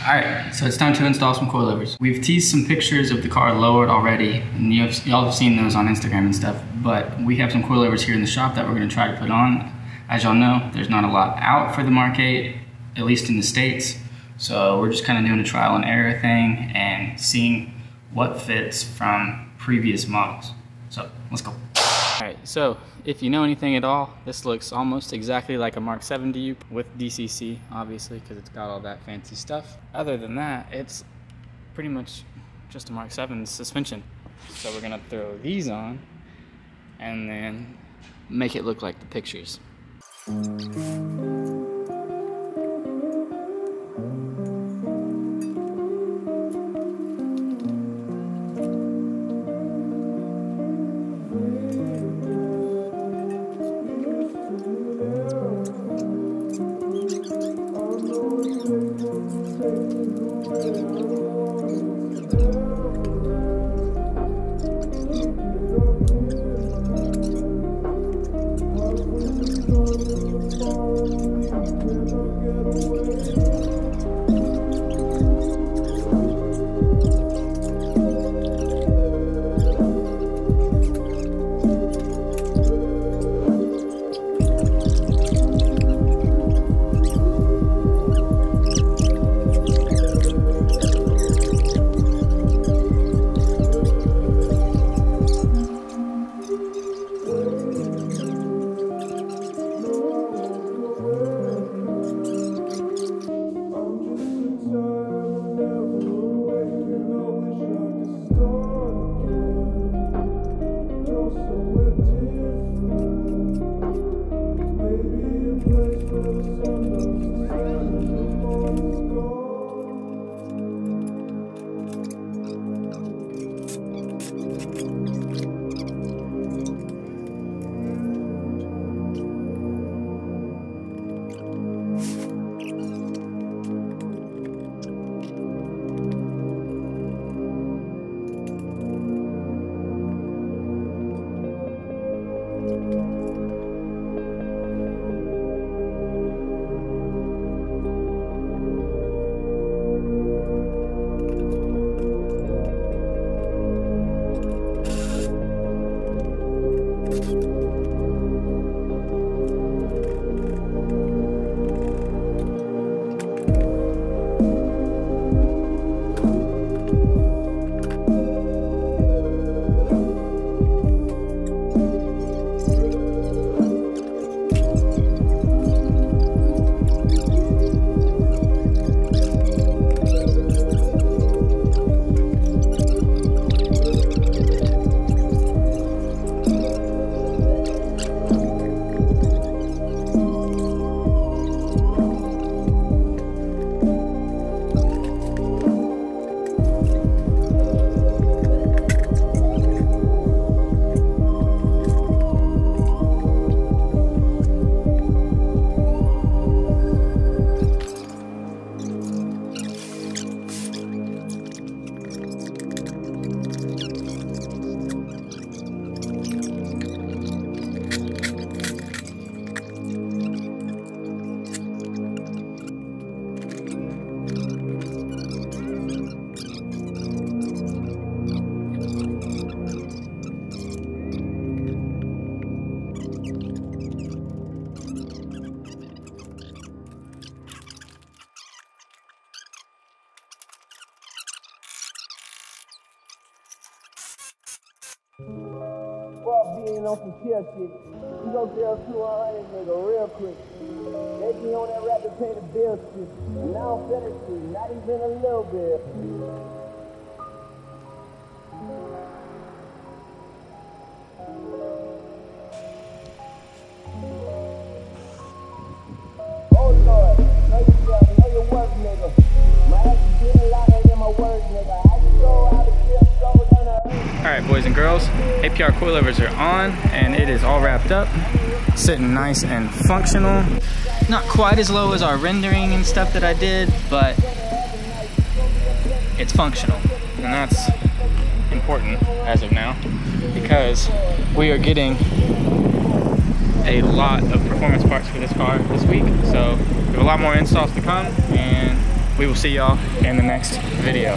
Alright, so it's time to install some coilovers. We've teased some pictures of the car lowered already, and y'all have seen those on Instagram and stuff, but we have some coilovers here in the shop that we're going to try to put on. As y'all know, there's not a lot out for the Mark 8, at least in the States, so we're just kind of doing a trial and error thing and seeing what fits from previous models. So, let's go. Alright, so if you know anything at all, this looks almost exactly like a Mark 7 dupe with DCC, obviously, because it's got all that fancy stuff. Other than that, it's pretty much just a Mark 7 suspension. So we're gonna throw these on and then make it look like the pictures. Being on some kill shit, we gon' sell 200 nigga real quick. They be on that rap to pay the bills shit, and I don't feel it shit, not even a little bit. Oh Lord, know yourself, know your work, nigga. My ass is getting louder than my words, nigga. I can go out and feel so down the earth. Alright, boys and girls, APR coilovers are on and it is all wrapped up, sitting nice and functional. Not quite as low as our rendering and stuff that I did, but it's functional, and that's important as of now because we are getting a lot of performance parts for this car this week, so we have a lot more installs to come, and we will see y'all in the next video.